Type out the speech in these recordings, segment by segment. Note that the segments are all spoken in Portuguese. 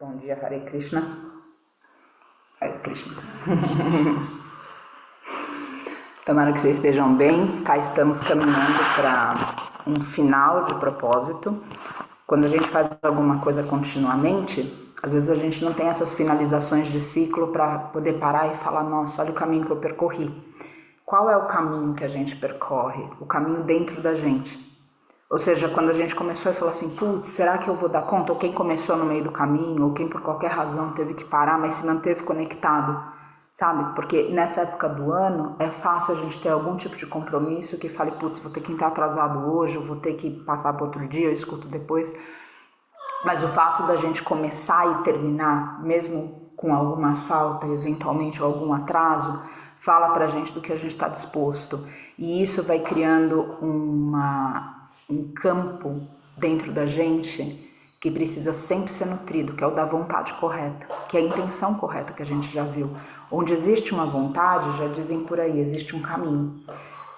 Bom dia, Hare Krishna. Hare Krishna. Tomara que vocês estejam bem. Cá estamos caminhando para um final de propósito. Quando a gente faz alguma coisa continuamente, às vezes a gente não tem essas finalizações de ciclo para poder parar e falar, nossa, olha o caminho que eu percorri. Qual é o caminho que a gente percorre? O caminho dentro da gente. Ou seja, quando a gente começou e falou assim, putz, será que eu vou dar conta? Ou quem começou no meio do caminho, ou quem por qualquer razão teve que parar, mas se manteve conectado, sabe? Porque nessa época do ano é fácil a gente ter algum tipo de compromisso que fale, putz, vou ter que entrar atrasado hoje, eu vou ter que passar para outro dia, eu escuto depois. Mas o fato da gente começar e terminar, mesmo com alguma falta, eventualmente algum atraso, fala pra gente do que a gente está disposto. E isso vai criando um campo dentro da gente que precisa sempre ser nutrido, que é o da vontade correta, que é a intenção correta que a gente já viu. Onde existe uma vontade, já dizem por aí, existe um caminho.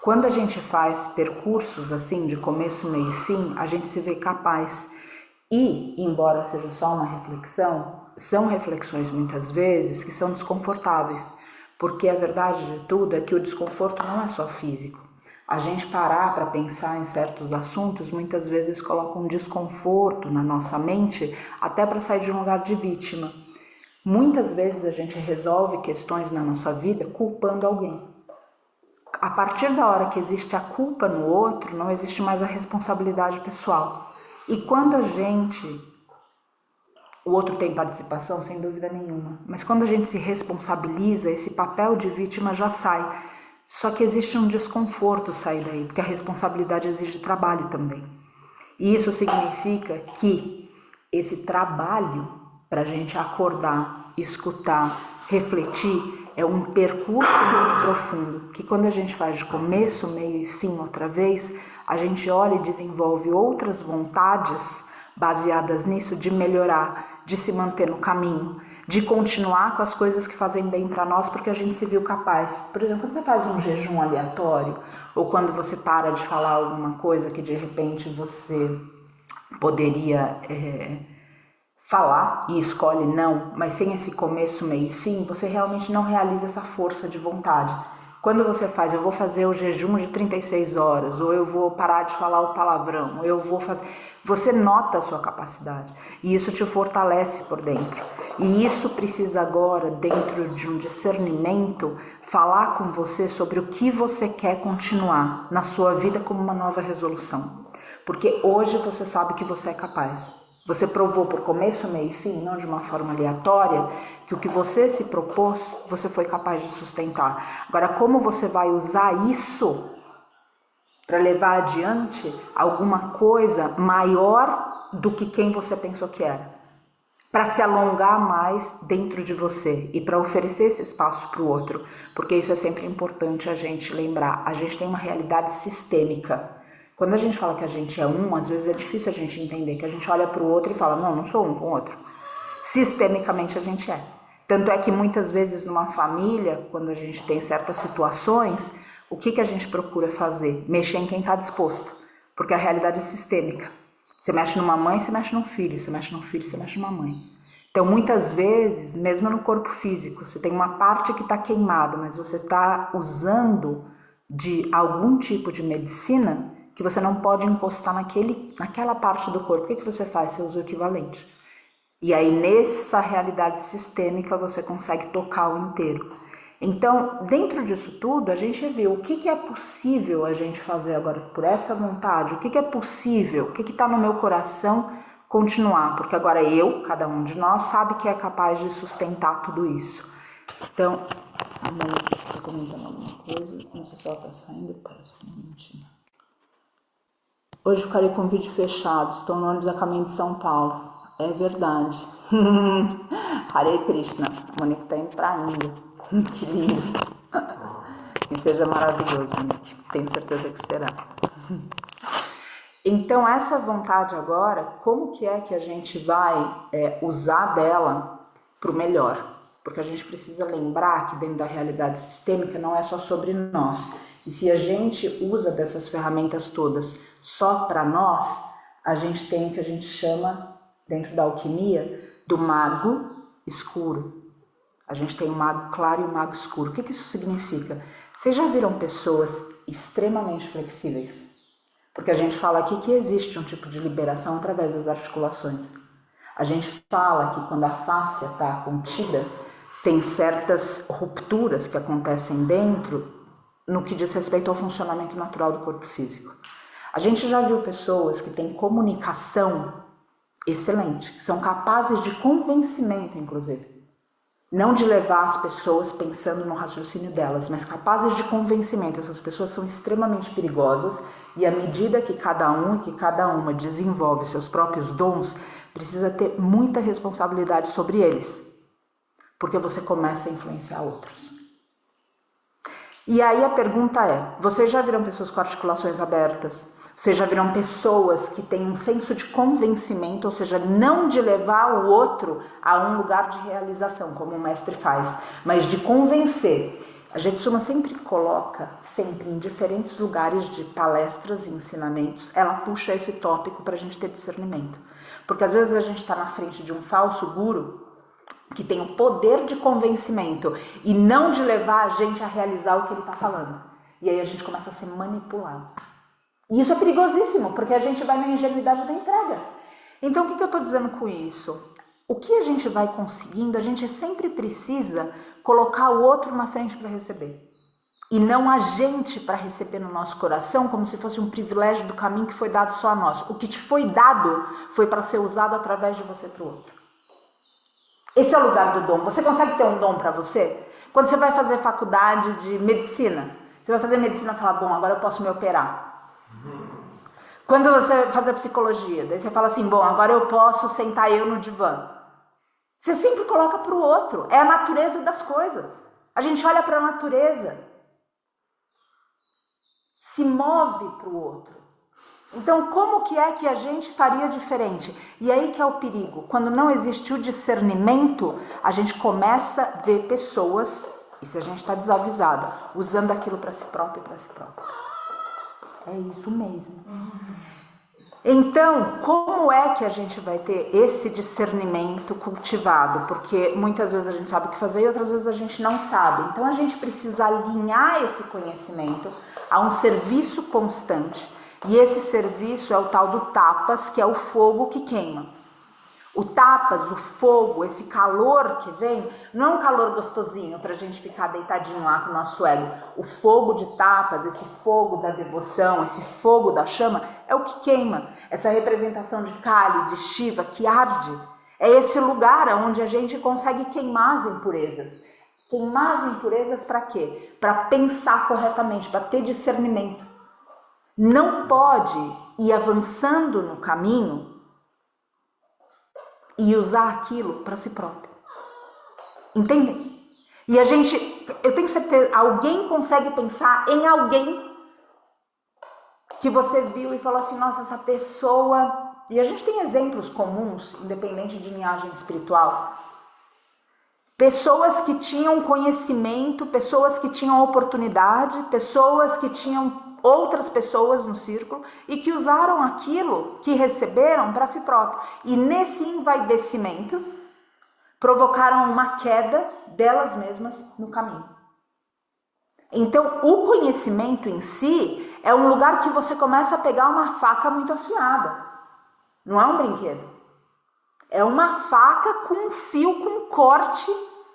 Quando a gente faz percursos assim, de começo, meio e fim, a gente se vê capaz. E, embora seja só uma reflexão, são reflexões muitas vezes que são desconfortáveis, porque a verdade de tudo é que o desconforto não é só físico. A gente parar para pensar em certos assuntos muitas vezes coloca um desconforto na nossa mente até para sair de um lugar de vítima. Muitas vezes a gente resolve questões na nossa vida culpando alguém. A partir da hora que existe a culpa no outro, não existe mais a responsabilidade pessoal. E quando o outro tem participação, sem dúvida nenhuma, mas quando a gente se responsabiliza, esse papel de vítima já sai. Só que existe um desconforto sair daí, porque a responsabilidade exige trabalho também. E isso significa que esse trabalho para a gente acordar, escutar, refletir, é um percurso muito profundo, que quando a gente faz de começo, meio e fim outra vez, a gente olha e desenvolve outras vontades baseadas nisso de melhorar, de se manter no caminho, de continuar com as coisas que fazem bem para nós, porque a gente se viu capaz. Por exemplo, quando você faz um jejum aleatório, ou quando você para de falar alguma coisa que de repente você poderia falar e escolhe não, mas sem esse começo, meio e fim, você realmente não realiza essa força de vontade. Quando você faz, eu vou fazer o jejum de 36 horas, ou eu vou parar de falar o palavrão, ou eu vou fazer... Você nota a sua capacidade e isso te fortalece por dentro. E isso precisa agora, dentro de um discernimento, falar com você sobre o que você quer continuar na sua vida como uma nova resolução. Porque hoje você sabe que você é capaz. Você provou por começo, meio e fim, não de uma forma aleatória, que o que você se propôs, você foi capaz de sustentar. Agora, como você vai usar isso para levar adiante alguma coisa maior do que quem você pensou que era? Para se alongar mais dentro de você e para oferecer esse espaço para o outro. Porque isso é sempre importante a gente lembrar. A gente tem uma realidade sistêmica. Quando a gente fala que a gente é um, às vezes é difícil a gente entender, que a gente olha para o outro e fala, não sou um com o outro. Sistemicamente a gente é. Tanto é que muitas vezes numa família, quando a gente tem certas situações, o que a gente procura fazer? Mexer em quem está disposto. Porque a realidade é sistêmica. Você mexe numa mãe, você mexe num filho. Você mexe num filho, você mexe numa mãe. Então muitas vezes, mesmo no corpo físico, você tem uma parte que está queimada, mas você está usando de algum tipo de medicina que você não pode encostar naquela parte do corpo. O que você faz? Você usa o equivalente. E aí nessa realidade sistêmica você consegue tocar o inteiro. Então, dentro disso tudo, a gente viu o que é possível a gente fazer agora por essa vontade, o que é possível, o que está no meu coração continuar, porque agora cada um de nós, sabe que é capaz de sustentar tudo isso. Então, a mãe está comentando alguma coisa, não sei se ela está saindo, parece um minutinho. Hoje ficarei com o vídeo fechado, estou no ônibus a caminho de São Paulo. É verdade. Hare Krishna, a Monique está indo para a Índia. Que lindo. Que seja maravilhoso, Monique. Tenho certeza que será. Então, essa vontade agora, como que é que a gente vai usar dela para o melhor? Porque a gente precisa lembrar que dentro da realidade sistêmica não é só sobre nós. E se a gente usa dessas ferramentas todas só para nós, a gente tem o que a gente chama, dentro da alquimia, do mago escuro. A gente tem o mago claro e o mago escuro. O que isso significa? Vocês já viram pessoas extremamente flexíveis? Porque a gente fala aqui que existe um tipo de liberação através das articulações. A gente fala que quando a fáscia está contida, tem certas rupturas que acontecem dentro no que diz respeito ao funcionamento natural do corpo físico. A gente já viu pessoas que têm comunicação excelente, que são capazes de convencimento, inclusive. Não de levar as pessoas pensando no raciocínio delas, mas capazes de convencimento. Essas pessoas são extremamente perigosas e à medida que cada um e que cada uma desenvolve seus próprios dons, precisa ter muita responsabilidade sobre eles, porque você começa a influenciar outros. E aí a pergunta é, vocês já viram pessoas com articulações abertas? Vocês já viram pessoas que têm um senso de convencimento, ou seja, não de levar o outro a um lugar de realização, como o mestre faz, mas de convencer. A Jetsuma sempre coloca, sempre em diferentes lugares de palestras e ensinamentos, ela puxa esse tópico para a gente ter discernimento. Porque às vezes a gente está na frente de um falso guru que tem o poder de convencimento e não de levar a gente a realizar o que ele está falando. E aí a gente começa a ser manipulado. E isso é perigosíssimo, porque a gente vai na ingenuidade da entrega. Então, o que eu estou dizendo com isso? O que a gente vai conseguindo, a gente sempre precisa colocar o outro na frente para receber. E não a gente para receber no nosso coração, como se fosse um privilégio do caminho que foi dado só a nós. O que te foi dado foi para ser usado através de você para o outro. Esse é o lugar do dom. Você consegue ter um dom para você? Quando você vai fazer faculdade de medicina, você vai fazer medicina e fala, bom, agora eu posso me operar. Quando você vai fazer psicologia, daí você fala assim, bom, agora eu posso sentar eu no divã. Você sempre coloca para o outro. É a natureza das coisas. A gente olha para a natureza, se move para o outro. Então, como que é que a gente faria diferente? E aí que é o perigo. Quando não existe o discernimento, a gente começa a ver pessoas, e se a gente está desavisado, usando aquilo para si próprio e para si próprio. É isso mesmo. Então, como é que a gente vai ter esse discernimento cultivado? Porque muitas vezes a gente sabe o que fazer e outras vezes a gente não sabe. Então, a gente precisa alinhar esse conhecimento a um serviço constante. E esse serviço é o tal do tapas, que é o fogo que queima. O tapas, o fogo, esse calor que vem, não é um calor gostosinho para a gente ficar deitadinho lá com o nosso ego. O fogo de tapas, esse fogo da devoção, esse fogo da chama, é o que queima. Essa representação de Kali, de Shiva, que arde, é esse lugar onde a gente consegue queimar as impurezas. Queimar as impurezas para quê? Para pensar corretamente, para ter discernimento. Não pode ir avançando no caminho e usar aquilo para si próprio. Entendem? E a gente, eu tenho certeza, alguém consegue pensar em alguém que você viu e falou assim, nossa, essa pessoa... E a gente tem exemplos comuns, independente de linhagem espiritual. Pessoas que tinham conhecimento, pessoas que tinham oportunidade, pessoas que tinham outras pessoas no círculo e que usaram aquilo que receberam para si próprio. E nesse envaidecimento, provocaram uma queda delas mesmas no caminho. Então, o conhecimento em si é um lugar que você começa a pegar uma faca muito afiada. Não é um brinquedo. É uma faca com um fio, com um corte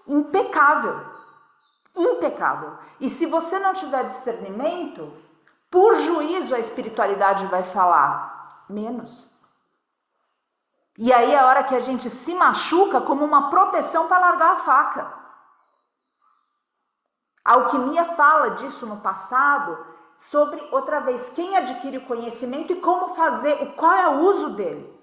impecável. Impecável. E se você não tiver discernimento, por juízo a espiritualidade vai falar menos. E aí é a hora que a gente se machuca como uma proteção para largar a faca. A alquimia fala disso no passado, sobre, outra vez, quem adquire o conhecimento e como fazer, qual é o uso dele.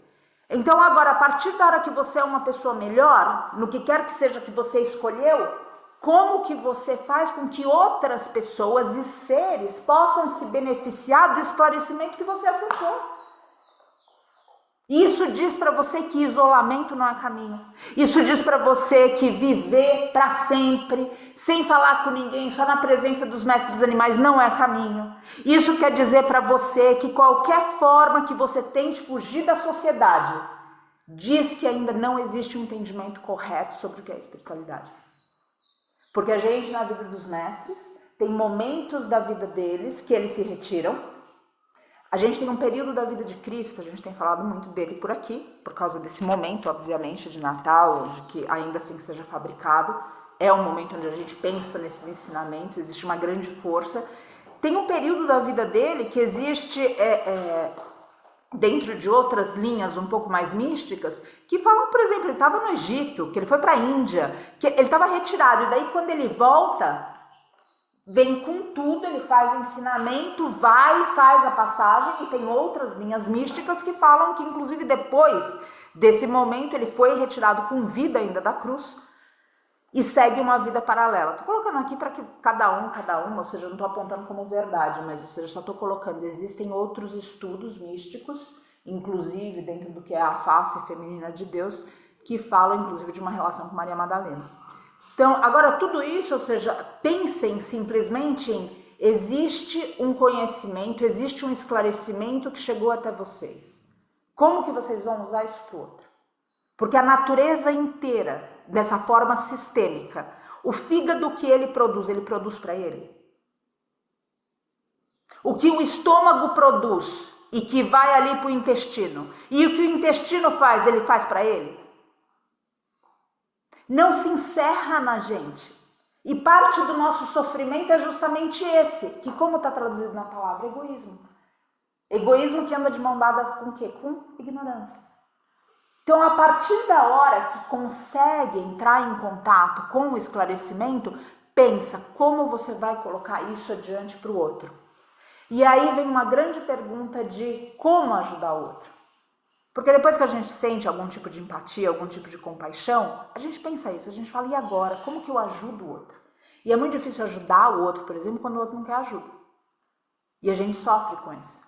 Então agora, a partir da hora que você é uma pessoa melhor, no que quer que seja que você escolheu, como que você faz com que outras pessoas e seres possam se beneficiar do esclarecimento que você acessou? Isso diz para você que isolamento não é caminho. Isso diz para você que viver para sempre, sem falar com ninguém, só na presença dos mestres animais não é caminho. Isso quer dizer para você que qualquer forma que você tente fugir da sociedade, diz que ainda não existe um entendimento correto sobre o que é espiritualidade. Porque a gente, na vida dos mestres, tem momentos da vida deles que eles se retiram. A gente tem um período da vida de Cristo, a gente tem falado muito dele por aqui, por causa desse momento, obviamente, de Natal, de que ainda assim que seja fabricado, é um momento onde a gente pensa nesses ensinamentos, existe uma grande força. Tem um período da vida dele que existe, dentro de outras linhas um pouco mais místicas, que falam, por exemplo, ele estava no Egito, que ele foi para a Índia, que ele estava retirado, e daí quando ele volta, vem com tudo, ele faz o ensinamento, vai, faz a passagem, e tem outras linhas místicas que falam que inclusive depois desse momento ele foi retirado com vida ainda da cruz e segue uma vida paralela. Estou colocando aqui para que cada uma, ou seja, não estou apontando como verdade, mas ou seja, só estou colocando, existem outros estudos místicos, inclusive dentro do que é a face feminina de Deus, que falam inclusive de uma relação com Maria Madalena. Então, agora tudo isso, ou seja, pensem simplesmente em existe um conhecimento, existe um esclarecimento que chegou até vocês. Como que vocês vão usar isso para o outro? Porque a natureza inteira, dessa forma sistêmica, o fígado que ele produz para ele. O que o estômago produz e que vai ali para o intestino, e o que o intestino faz, ele faz para ele. Não se encerra na gente. E parte do nosso sofrimento é justamente esse, que como está traduzido na palavra, egoísmo. Egoísmo que anda de mão dada com o quê? Com ignorância. Então, a partir da hora que consegue entrar em contato com o esclarecimento, pensa como você vai colocar isso adiante para o outro. E aí vem uma grande pergunta de como ajudar o outro. Porque depois que a gente sente algum tipo de empatia, algum tipo de compaixão, a gente pensa isso, a gente fala, e agora? Como que eu ajudo o outro? E é muito difícil ajudar o outro, por exemplo, quando o outro não quer ajuda. E a gente sofre com isso.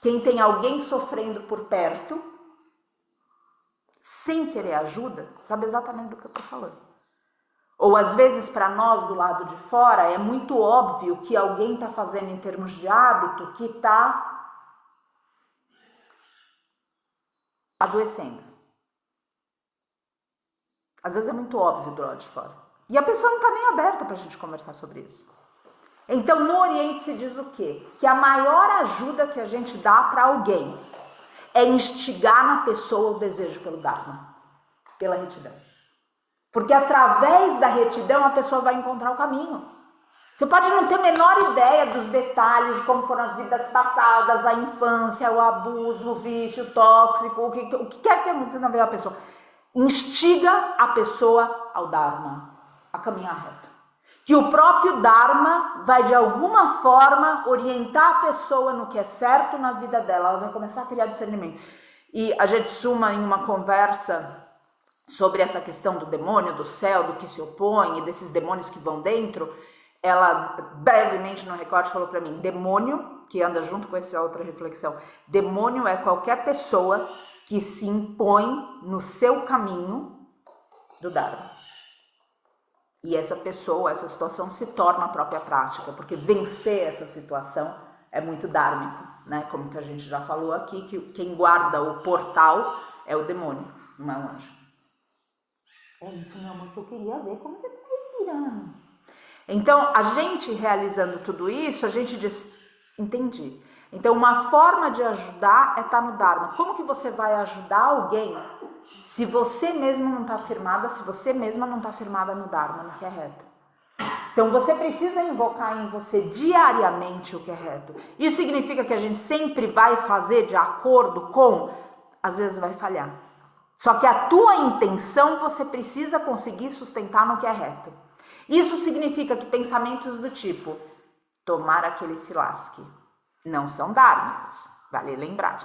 Quem tem alguém sofrendo por perto, sem querer ajuda, sabe exatamente do que eu estou falando. Ou às vezes para nós do lado de fora, é muito óbvio que alguém está fazendo em termos de hábito que está adoecendo. Às vezes é muito óbvio do lado de fora. E a pessoa não está nem aberta para a gente conversar sobre isso. Então, no Oriente se diz o quê? Que a maior ajuda que a gente dá para alguém é instigar na pessoa o desejo pelo Dharma, pela retidão. Porque através da retidão a pessoa vai encontrar o caminho. Você pode não ter a menor ideia dos detalhes de como foram as vidas passadas, a infância, o abuso, o vício, o tóxico, o que quer que tenha acontecido na vida da pessoa. Instiga a pessoa ao Dharma, a caminhar reto. Que o próprio Dharma vai de alguma forma orientar a pessoa no que é certo na vida dela. Ela vai começar a criar discernimento. E a Jetsuma, em uma conversa sobre essa questão do demônio, do céu, do que se opõe e desses demônios que vão dentro, ela brevemente no recorte falou para mim, demônio, que anda junto com essa outra reflexão, demônio é qualquer pessoa que se impõe no seu caminho do Dharma. E essa pessoa, essa situação se torna a própria prática, porque vencer essa situação é muito dármico, né? Como que a gente já falou aqui, que quem guarda o portal é o demônio, não é o anjo. É isso, meu amor, que eu queria ver como você tá respirando. Então, a gente realizando tudo isso, a gente diz, entendi. Então, uma forma de ajudar é estar no Dharma. Como que você vai ajudar alguém se você mesmo não está firmada, se você mesma não está firmada no Dharma, no que é reto? Então, você precisa invocar em você diariamente o que é reto. Isso significa que a gente sempre vai fazer de acordo com, às vezes vai falhar. Só que a tua intenção você precisa conseguir sustentar no que é reto. Isso significa que pensamentos do tipo, tomara que ele se lasque, não são dármicos, vale lembrar,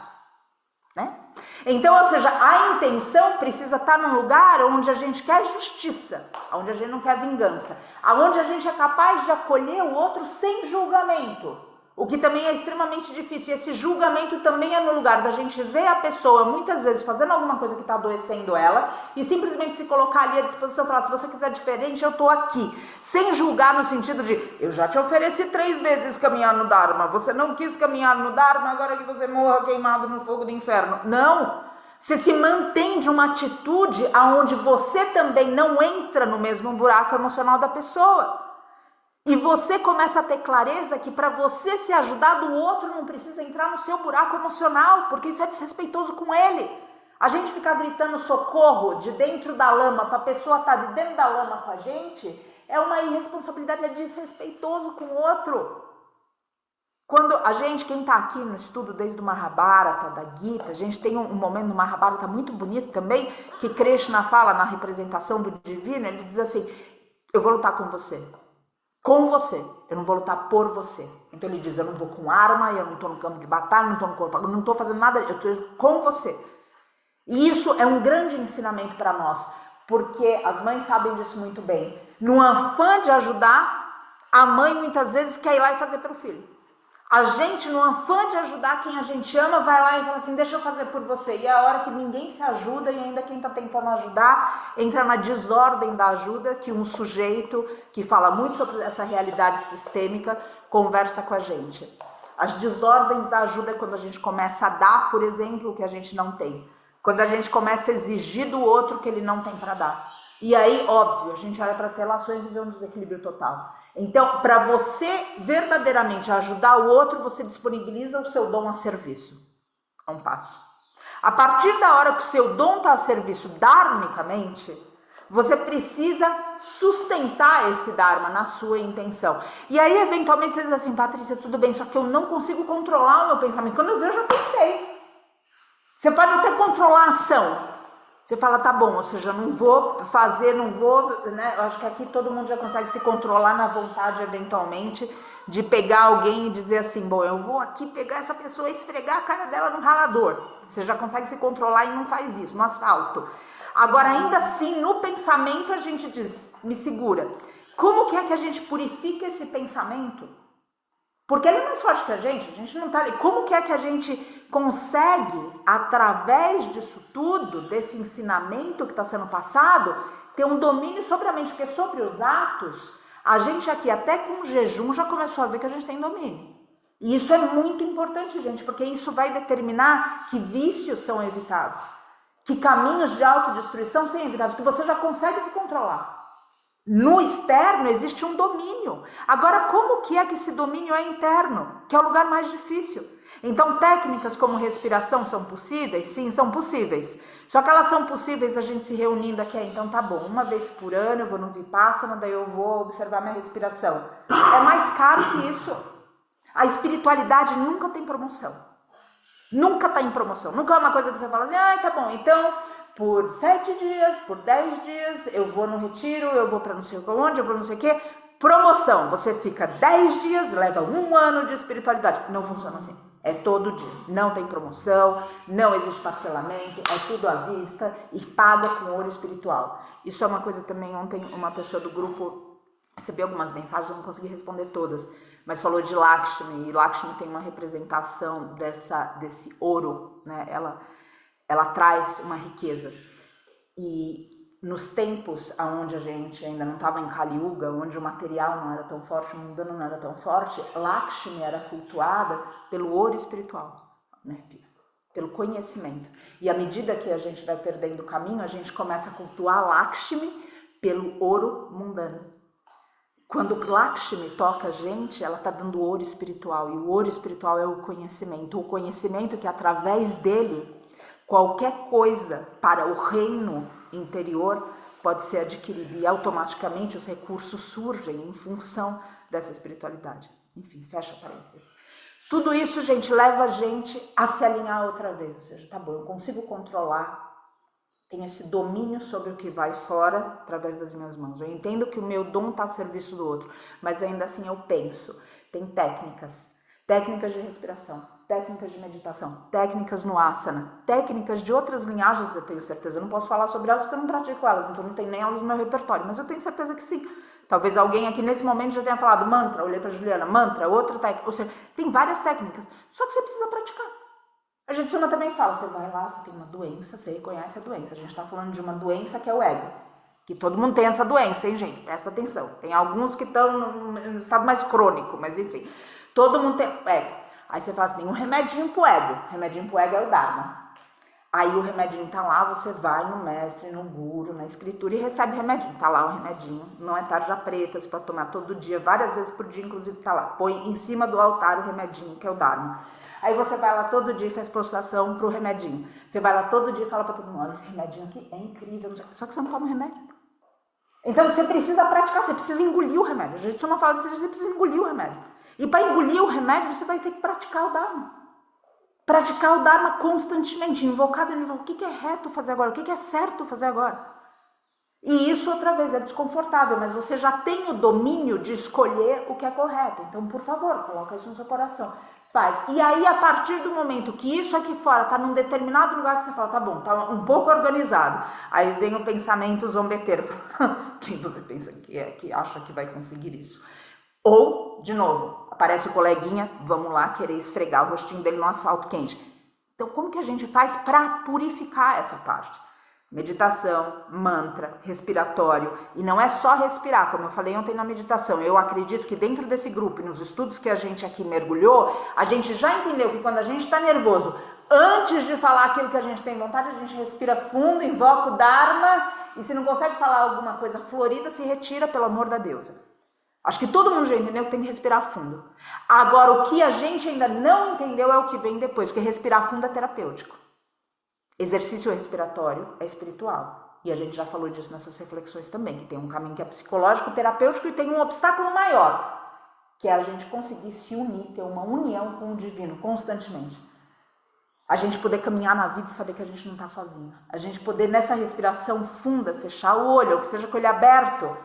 né? Então, ou seja, a intenção precisa estar num lugar onde a gente quer justiça, onde a gente não quer vingança, onde a gente é capaz de acolher o outro sem julgamento, O que também é extremamente difícil. E esse julgamento também é no lugar da gente ver a pessoa, muitas vezes, fazendo alguma coisa que está adoecendo ela e simplesmente se colocar ali à disposição e falar, se você quiser diferente, eu estou aqui. Sem julgar no sentido de, eu já te ofereci 3 vezes caminhar no Dharma, você não quis caminhar no Dharma, agora que você morra queimado no fogo do inferno. Não! Você se mantém de uma atitude onde você também não entra no mesmo buraco emocional da pessoa. E você começa a ter clareza que para você se ajudar do outro não precisa entrar no seu buraco emocional, porque isso é desrespeitoso com ele. A gente ficar gritando socorro de dentro da lama para a pessoa estar de dentro da lama com a gente é uma irresponsabilidade, é desrespeitoso com o outro. Quando a gente, quem está aqui no estudo desde o Mahabharata, da Gita, a gente tem um momento no Mahabharata muito bonito também, que Krishna fala na representação do divino, ele diz assim, eu vou lutar com você, eu não vou lutar por você. Então ele diz, eu não vou com arma, eu não estou no campo de batalha, não estou no corpo, eu não estou fazendo nada, eu estou com você. E isso é um grande ensinamento para nós, porque as mães sabem disso muito bem. No afã de ajudar, a mãe muitas vezes quer ir lá e fazer pelo filho. A gente, no afã de ajudar quem a gente ama, vai lá e fala assim, deixa eu fazer por você. E é a hora que ninguém se ajuda e ainda quem está tentando ajudar entra na desordem da ajuda, que um sujeito que fala muito sobre essa realidade sistêmica conversa com a gente. As desordens da ajuda é quando a gente começa a dar, por exemplo, o que a gente não tem. Quando a gente começa a exigir do outro o que ele não tem para dar. E aí, óbvio, a gente olha para as relações e vê um desequilíbrio total. Então, para você verdadeiramente ajudar o outro, você disponibiliza o seu dom a serviço. É um passo. A partir da hora que o seu dom está a serviço dharmicamente, você precisa sustentar esse dharma na sua intenção. E aí, eventualmente, você diz assim, Patrícia, tudo bem, só que eu não consigo controlar o meu pensamento. Quando eu vejo, eu já pensei. Você pode até controlar a ação. Você fala, tá bom, ou seja, não vou fazer, não vou, né? Eu acho que aqui todo mundo já consegue se controlar na vontade, eventualmente, de pegar alguém e dizer assim, bom, eu vou aqui pegar essa pessoa e esfregar a cara dela no ralador. Você já consegue se controlar e não faz isso, no asfalto. Agora, ainda assim, no pensamento, a gente diz, me segura. Como que é que a gente purifica esse pensamento? Porque ele é mais forte que a gente não tá ali. Como que é que a gente consegue, através disso tudo, desse ensinamento que está sendo passado, ter um domínio sobre a mente? Porque sobre os atos, a gente aqui, até com o jejum, já começou a ver que a gente tem domínio. E isso é muito importante, gente, porque isso vai determinar que vícios são evitados, que caminhos de autodestruição são evitados, que você já consegue se controlar. No externo existe um domínio. Agora, como que é que esse domínio é interno? Que é o lugar mais difícil. Então, técnicas como respiração são possíveis? Sim, são possíveis. Só que elas são possíveis a gente se reunindo aqui. Então, tá bom, uma vez por ano eu vou no Vipassana, daí eu vou observar minha respiração. É mais caro que isso. A espiritualidade nunca tem promoção. Nunca tá em promoção. Nunca é uma coisa que você fala assim, tá bom, então... por 7 dias, por 10 dias, eu vou no retiro, eu vou para não sei onde, eu vou não sei o quê. Promoção, você fica 10 dias, leva 1 ano de espiritualidade. Não funciona assim, é todo dia. Não tem promoção, não existe parcelamento, é tudo à vista e paga com ouro espiritual. Isso é uma coisa também, ontem uma pessoa do grupo recebeu algumas mensagens, eu não consegui responder todas, mas falou de Lakshmi, e Lakshmi tem uma representação desse ouro, né? Ela traz uma riqueza. E nos tempos onde a gente ainda não estava em Kali Yuga, onde o material não era tão forte, o mundano não era tão forte, Lakshmi era cultuada pelo ouro espiritual, né? Pelo conhecimento. E à medida que a gente vai perdendo o caminho, a gente começa a cultuar Lakshmi pelo ouro mundano. Quando Lakshmi toca a gente, ela está dando ouro espiritual. E o ouro espiritual é o conhecimento. O conhecimento que através dele... qualquer coisa para o reino interior pode ser adquirida e automaticamente os recursos surgem em função dessa espiritualidade. Enfim, fecha parênteses. Tudo isso, gente, leva a gente a se alinhar outra vez. Ou seja, tá bom, eu consigo controlar, tenho esse domínio sobre o que vai fora através das minhas mãos. Eu entendo que o meu dom está a serviço do outro, mas ainda assim eu penso. Tem técnicas de respiração, técnicas de meditação, técnicas no asana, técnicas de outras linhagens, eu tenho certeza. Eu não posso falar sobre elas porque eu não pratico elas, então não tem nem elas no meu repertório, mas eu tenho certeza que sim. Talvez alguém aqui nesse momento já tenha falado mantra, olhei para Juliana, mantra, outra técnica, ou seja, tem várias técnicas, só que você precisa praticar. A gente também fala, você vai lá, você tem uma doença, você reconhece a doença. A gente está falando de uma doença que é o ego. Que todo mundo tem essa doença, hein, gente? Presta atenção. Tem alguns que estão no estado mais crônico, mas enfim. Todo mundo tem ego. Aí você fala assim, tem um remedinho pro ego. O remedinho pro ego é o Dharma. Aí o remedinho tá lá, você vai no mestre, no guru, na escritura e recebe o remedinho. Tá lá o remedinho, não é tarja preta, você pode tomar todo dia, várias vezes por dia, inclusive tá lá. Põe em cima do altar o remedinho, que é o Dharma. Aí você vai lá todo dia e faz postação pro remedinho. Você vai lá todo dia e fala pra todo mundo, olha, esse remedinho aqui é incrível. Só que você não toma o remédio. Então você precisa praticar, você precisa engolir o remédio. A gente só não fala disso, você precisa engolir o remédio. E para engolir o remédio, você vai ter que praticar o Dharma. Praticar o Dharma constantemente, invocado, o que é reto fazer agora, o que é certo fazer agora. E isso, outra vez, é desconfortável, mas você já tem o domínio de escolher o que é correto. Então, por favor, coloca isso no seu coração. Faz. E aí, a partir do momento que isso aqui fora está num determinado lugar que você fala, tá bom, tá um pouco organizado. Aí vem o pensamento zombeteiro. Quem você pensa que é, que acha que vai conseguir isso? Ou, de novo, aparece o coleguinha, vamos lá querer esfregar o rostinho dele no asfalto quente. Então, como que a gente faz para purificar essa parte? Meditação, mantra, respiratório. E não é só respirar, como eu falei ontem na meditação. Eu acredito que dentro desse grupo e nos estudos que a gente aqui mergulhou, a gente já entendeu que quando a gente está nervoso, antes de falar aquilo que a gente tem vontade, a gente respira fundo, invoca o Dharma e se não consegue falar alguma coisa florida, se retira, pelo amor da deusa. Acho que todo mundo já entendeu que tem que respirar fundo. Agora, o que a gente ainda não entendeu é o que vem depois, porque respirar fundo é terapêutico. Exercício respiratório é espiritual. E a gente já falou disso nessas reflexões também, que tem um caminho que é psicológico, terapêutico e tem um obstáculo maior, que é a gente conseguir se unir, ter uma união com o divino constantemente. A gente poder caminhar na vida e saber que a gente não está sozinho. A gente poder, nessa respiração funda, fechar o olho, ou que seja com ele aberto,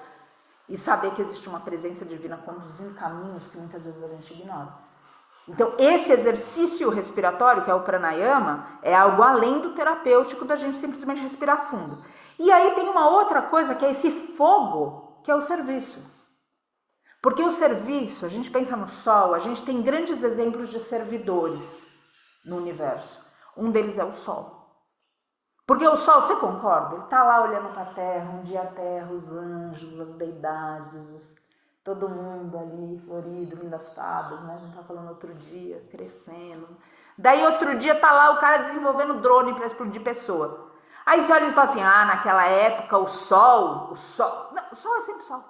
e saber que existe uma presença divina conduzindo caminhos que muitas vezes a gente ignora. Então, esse exercício respiratório, que é o pranayama, é algo além do terapêutico da gente simplesmente respirar fundo. E aí tem uma outra coisa, que é esse fogo, que é o serviço. Porque o serviço, a gente pensa no sol, a gente tem grandes exemplos de servidores no universo. Um deles é o sol. Porque o sol, você concorda? Ele está lá olhando para a terra, um dia a terra, os anjos, as deidades, todo mundo ali, florido, vindo das fadas, né? A gente tá falando outro dia, crescendo. Daí outro dia tá lá o cara desenvolvendo drone para explodir pessoa. Aí você olha e fala assim, naquela época o sol... Não, o sol é sempre sol.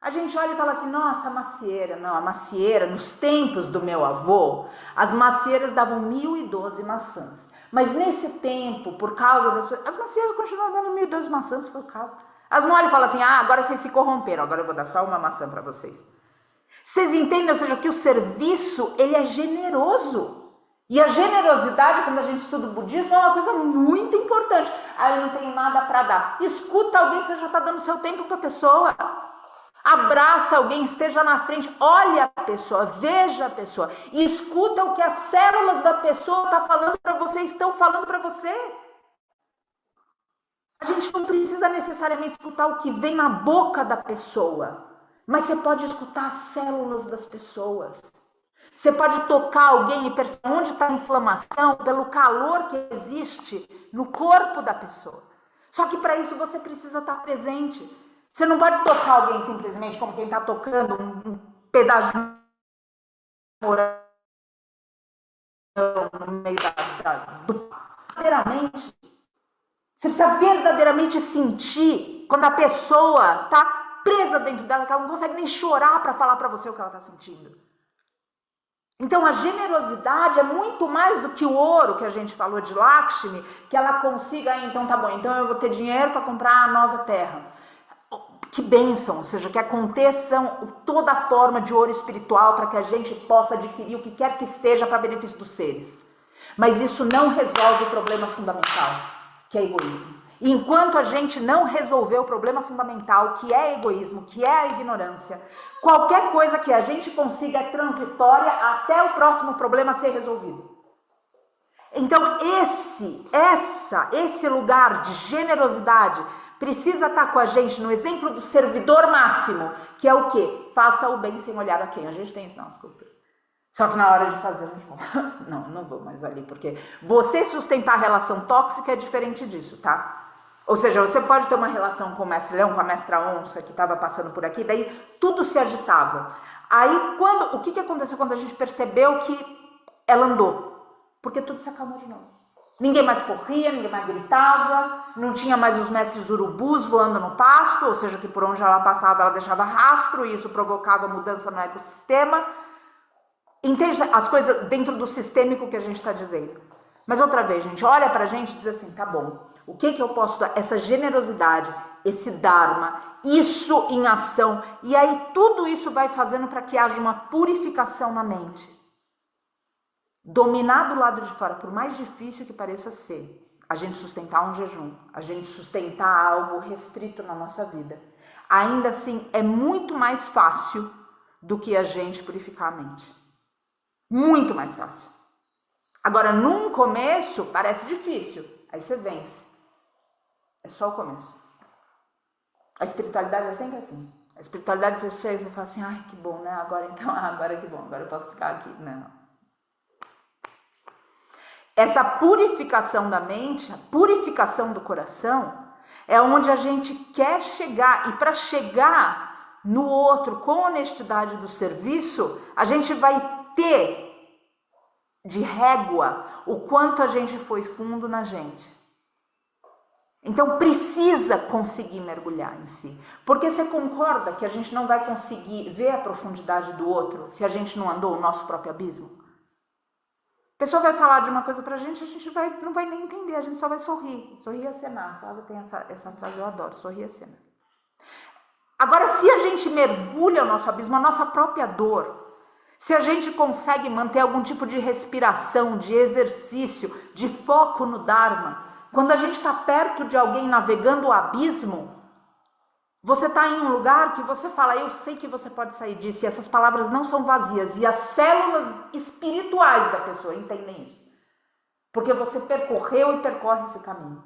A gente olha e fala assim, nossa, a macieira. Não, a macieira, nos tempos do meu avô, as macieiras davam 1012 maçãs. Mas nesse tempo, por causa das... As macieiras continuam dando 1012 maçãs por causa... Elas não olham e falam assim, agora vocês se corromperam, agora eu vou dar só uma maçã para vocês. Vocês entendem? Ou seja, que o serviço, ele é generoso. E a generosidade, quando a gente estuda o budismo, é uma coisa muito importante. Eu não tenho nada para dar. Escuta alguém, você já está dando seu tempo para a pessoa. Abraça alguém, esteja na frente, olha a pessoa, veja a pessoa. E escuta o que as células da pessoa estão falando para você. A gente não precisa necessariamente escutar o que vem na boca da pessoa, mas você pode escutar as células das pessoas. Você pode tocar alguém e perceber onde está a inflamação pelo calor que existe no corpo da pessoa. Só que para isso você precisa estar presente. Você não pode tocar alguém simplesmente como quem está tocando um pedaço de morango no meio do... Verdadeiramente. Você precisa verdadeiramente sentir quando a pessoa está presa dentro dela, que ela não consegue nem chorar para falar para você o que ela está sentindo. Então a generosidade é muito mais do que o ouro que a gente falou de Lakshmi, que ela consiga, então tá bom, então eu vou ter dinheiro para comprar a nova terra. Que bênção, ou seja, que aconteça toda a forma de ouro espiritual para que a gente possa adquirir o que quer que seja para benefício dos seres. Mas isso não resolve o problema fundamental, que é egoísmo. E enquanto a gente não resolver o problema fundamental, que é egoísmo, que é a ignorância, qualquer coisa que a gente consiga é transitória até o próximo problema ser resolvido. Então esse lugar de generosidade precisa estar com a gente no exemplo do servidor máximo, que é o quê? Faça o bem sem olhar a quem. A gente tem isso na nossa cultura. Só que na hora de fazer, a gente fala, não vou mais ali, porque você sustentar a relação tóxica é diferente disso, tá? Ou seja, você pode ter uma relação com o mestre leão, com a mestra onça, que estava passando por aqui, daí tudo se agitava. Aí, o que aconteceu quando a gente percebeu que ela andou? Porque tudo se acalmou de novo. Ninguém mais corria, ninguém mais gritava, não tinha mais os mestres urubus voando no pasto, ou seja, que por onde ela passava ela deixava rastro, e isso provocava mudança no ecossistema. Entende as coisas dentro do sistêmico que a gente está dizendo. Mas outra vez, gente, olha pra gente e diz assim, tá bom, o que eu posso dar? Essa generosidade, esse dharma, isso em ação. E aí tudo isso vai fazendo para que haja uma purificação na mente. Dominar do lado de fora, por mais difícil que pareça ser, a gente sustentar um jejum, a gente sustentar algo restrito na nossa vida, ainda assim é muito mais fácil do que a gente purificar a mente. Muito mais fácil. Agora, num começo, parece difícil. Aí você vence. É só o começo. A espiritualidade é sempre assim. A espiritualidade, você chega e você fala assim, ai, que bom, né? Agora que bom, agora eu posso ficar aqui. Não. Essa purificação da mente, a purificação do coração, é onde a gente quer chegar. E para chegar no outro com honestidade do serviço, a gente vai ter de régua o quanto a gente foi fundo na gente. Então precisa conseguir mergulhar em si. Porque você concorda que a gente não vai conseguir ver a profundidade do outro se a gente não andou o nosso próprio abismo? A pessoa vai falar de uma coisa pra gente, a gente não vai nem entender, a gente só vai sorrir. Sorrir e acenar. Flávia tem essa frase, eu adoro, sorrir e acenar. Agora, se a gente mergulha o nosso abismo, a nossa própria dor, se a gente consegue manter algum tipo de respiração, de exercício, de foco no Dharma, quando a gente está perto de alguém navegando o abismo, você está em um lugar que você fala, eu sei que você pode sair disso, e essas palavras não são vazias, e as células espirituais da pessoa entendem isso. Porque você percorreu e percorre esse caminho.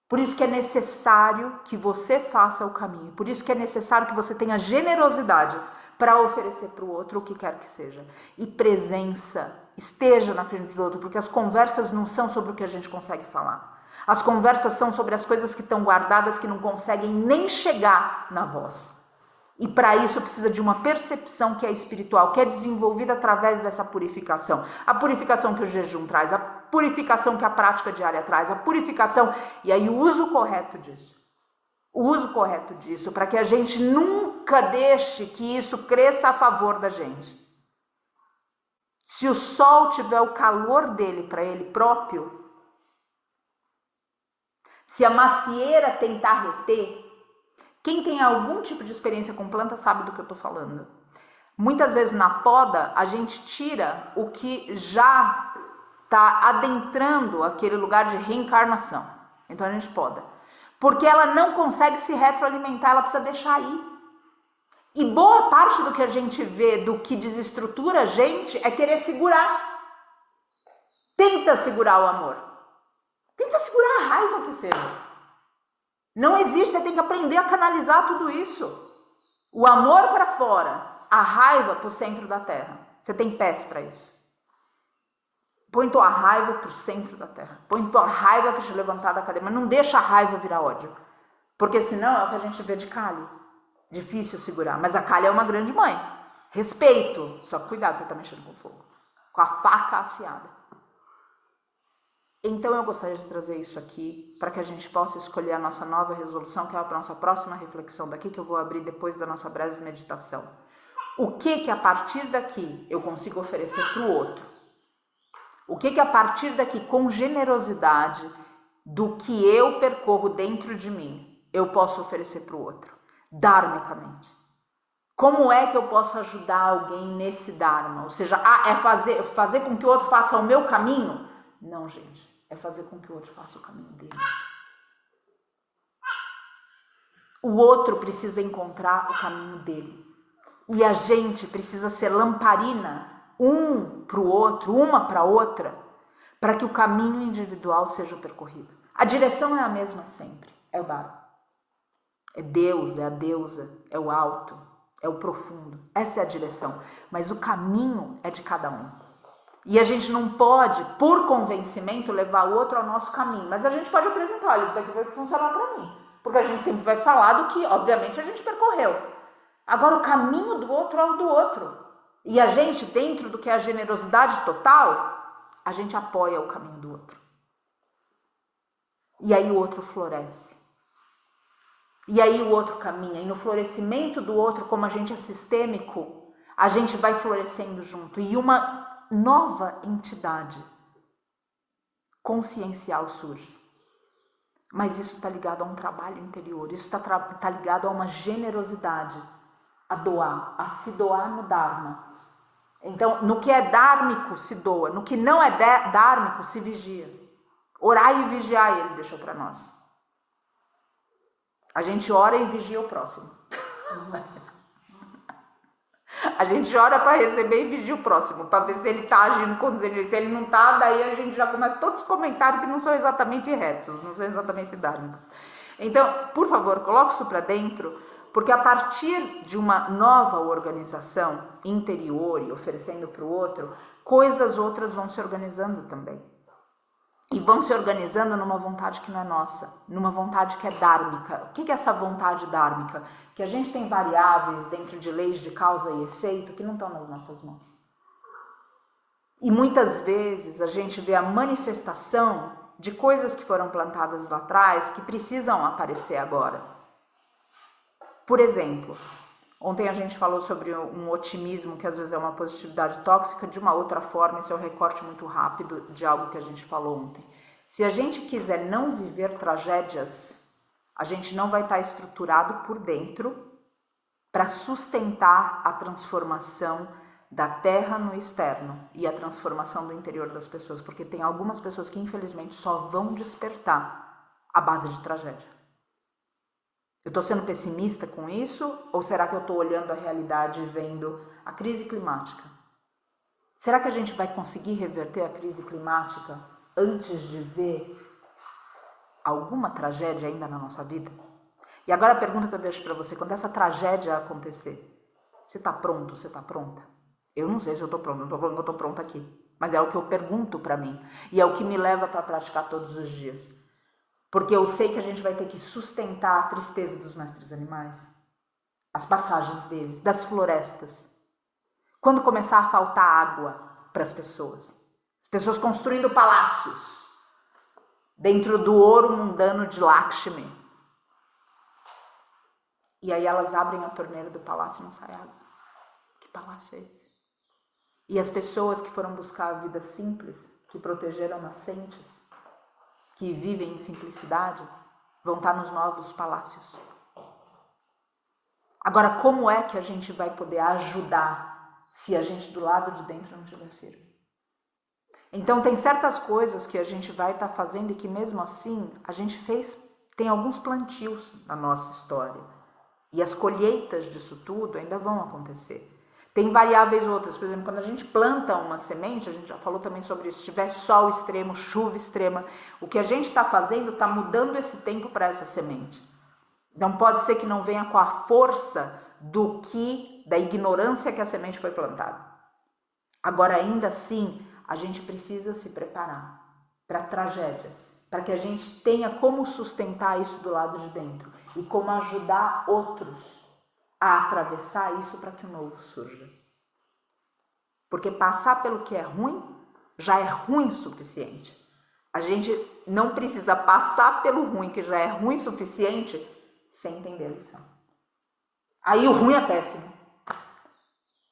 Por isso que é necessário que você faça o caminho, por isso que é necessário que você tenha generosidade para oferecer para o outro o que quer que seja. E presença, esteja na frente do outro, porque as conversas não são sobre o que a gente consegue falar. As conversas são sobre as coisas que estão guardadas, que não conseguem nem chegar na voz. E para isso precisa de uma percepção que é espiritual, que é desenvolvida através dessa purificação. A purificação que o jejum traz, a purificação que a prática diária traz, a purificação, e aí o uso correto disso. O uso correto disso, para que a gente nunca deixe que isso cresça a favor da gente. Se o sol tiver o calor dele para ele próprio, se a macieira tentar reter, quem tem algum tipo de experiência com planta sabe do que eu estou falando. Muitas vezes na poda, a gente tira o que já está adentrando aquele lugar de reencarnação. Então a gente poda. Porque ela não consegue se retroalimentar, ela precisa deixar ir. E boa parte do que a gente vê, do que desestrutura a gente, é querer segurar. Tenta segurar o amor. Tenta segurar a raiva que seja. Não existe, você tem que aprender a canalizar tudo isso. O amor para fora, a raiva para o centro da terra. Você tem pés para isso. Põe tua raiva para o centro da terra. Põe tua raiva para te levantar da cadeira. Mas não deixa a raiva virar ódio. Porque senão é o que a gente vê de Kali. Difícil segurar. Mas a Kali é uma grande mãe. Respeito. Só cuidado, você está mexendo com fogo. Com a faca afiada. Então eu gostaria de trazer isso aqui para que a gente possa escolher a nossa nova resolução, que é a nossa próxima reflexão daqui, que eu vou abrir depois da nossa breve meditação. O que a partir daqui eu consigo oferecer para o outro? O que a partir daqui, com generosidade, do que eu percorro dentro de mim, eu posso oferecer para o outro? Dharmicamente. Como é que eu posso ajudar alguém nesse Dharma? Ou seja, é fazer com que o outro faça o meu caminho? Não, gente. É fazer com que o outro faça o caminho dele. O outro precisa encontrar o caminho dele. E a gente precisa ser lamparina, um para o outro, uma para a outra, para que o caminho individual seja percorrido. A direção é a mesma sempre. é o Dharma. É Deus, é a deusa, é o alto, é o profundo. Essa é a direção. Mas o caminho é de cada um. E a gente não pode, por convencimento, levar o outro ao nosso caminho. Mas a gente pode apresentar, olha, isso daqui vai funcionar para mim. Porque a gente sempre vai falar do que, obviamente, a gente percorreu. Agora, o caminho do outro é o do outro. E a gente, dentro do que é a generosidade total, a gente apoia o caminho do outro. E aí o outro floresce. E aí o outro caminha. E no florescimento do outro, como a gente é sistêmico, a gente vai florescendo junto. E uma nova entidade consciencial surge. Mas isso está ligado a um trabalho interior. Isso está ligado a uma generosidade. A doar. A se doar no Dharma. Então, no que é dármico, se doa. No que não é dármico, se vigia. Orar e vigiar, ele deixou para nós. A gente ora e vigia o próximo. A gente ora para receber e vigia o próximo, para ver se ele está agindo como ele. Se ele não está, daí a gente já começa todos os comentários que não são exatamente retos, não são exatamente dármicos. Então, por favor, coloque isso para dentro, porque a partir de uma nova organização interior e oferecendo para o outro, coisas outras vão se organizando também. E vão se organizando numa vontade que não é nossa, numa vontade que é dármica. O que é essa vontade dármica? Que a gente tem variáveis dentro de leis de causa e efeito que não estão nas nossas mãos. E muitas vezes a gente vê a manifestação de coisas que foram plantadas lá atrás que precisam aparecer agora. Por exemplo, ontem a gente falou sobre um otimismo que às vezes é uma positividade tóxica. De uma outra forma, esse é um recorte muito rápido de algo que a gente falou ontem. Se a gente quiser não viver tragédias, a gente não vai estar estruturado por dentro para sustentar a transformação da terra no externo e a transformação do interior das pessoas, porque tem algumas pessoas que infelizmente só vão despertar à base de tragédia. Eu estou sendo pessimista com isso? Ou será que eu estou olhando a realidade e vendo a crise climática? Será que a gente vai conseguir reverter a crise climática antes de ver alguma tragédia ainda na nossa vida? E agora a pergunta que eu deixo para você, quando essa tragédia acontecer, você está pronto? Você está pronta? Eu não sei se eu estou pronta, não estou falando que eu estou pronta aqui. Mas é o que eu pergunto para mim. E é o que me leva para praticar todos os dias. Porque eu sei que a gente vai ter que sustentar a tristeza dos mestres animais, as passagens deles, das florestas. Quando começar a faltar água para as pessoas construindo palácios dentro do ouro mundano de Lakshmi. E aí elas abrem a torneira do palácio e não sai água. Que palácio é esse? E as pessoas que foram buscar a vida simples, que protegeram nascentes, que vivem em simplicidade, vão estar nos novos palácios. Agora, como é que a gente vai poder ajudar se a gente do lado de dentro não estiver firme? Então, tem certas coisas que a gente vai estar fazendo e que mesmo assim a gente tem alguns plantios na nossa história. E as colheitas disso tudo ainda vão acontecer. Tem variáveis outras, por exemplo, quando a gente planta uma semente, a gente já falou também sobre isso, se tiver sol extremo, chuva extrema, o que a gente está fazendo está mudando esse tempo para essa semente. Então pode ser que não venha com a força da ignorância que a semente foi plantada. Agora ainda assim, a gente precisa se preparar para tragédias, para que a gente tenha como sustentar isso do lado de dentro e como ajudar outros a atravessar isso para que o novo surja. Porque passar pelo que é ruim já é ruim o suficiente. A gente não precisa passar pelo ruim, que já é ruim o suficiente, sem entender a lição. Aí o ruim é péssimo.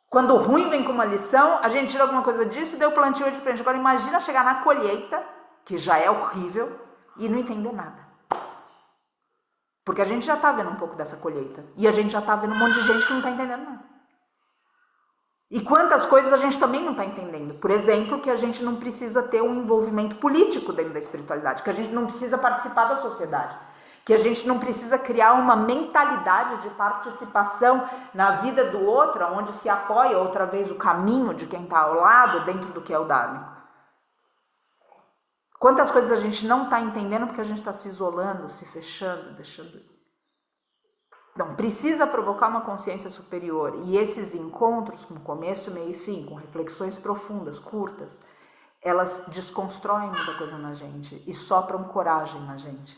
Quando o ruim vem com uma lição, a gente tira alguma coisa disso e deu o plantio de frente. Agora imagina chegar na colheita, que já é horrível, e não entender nada. Porque a gente já está vendo um pouco dessa colheita. E a gente já está vendo um monte de gente que não está entendendo nada. E quantas coisas a gente também não está entendendo. Por exemplo, que a gente não precisa ter um envolvimento político dentro da espiritualidade. Que a gente não precisa participar da sociedade. Que a gente não precisa criar uma mentalidade de participação na vida do outro, onde se apoia outra vez o caminho de quem está ao lado dentro do que é o dharmico. Quantas coisas a gente não está entendendo porque a gente está se isolando, se fechando, deixando... Então, precisa provocar uma consciência superior. E esses encontros, com começo, meio e fim, com reflexões profundas, curtas, elas desconstroem muita coisa na gente e sopram coragem na gente.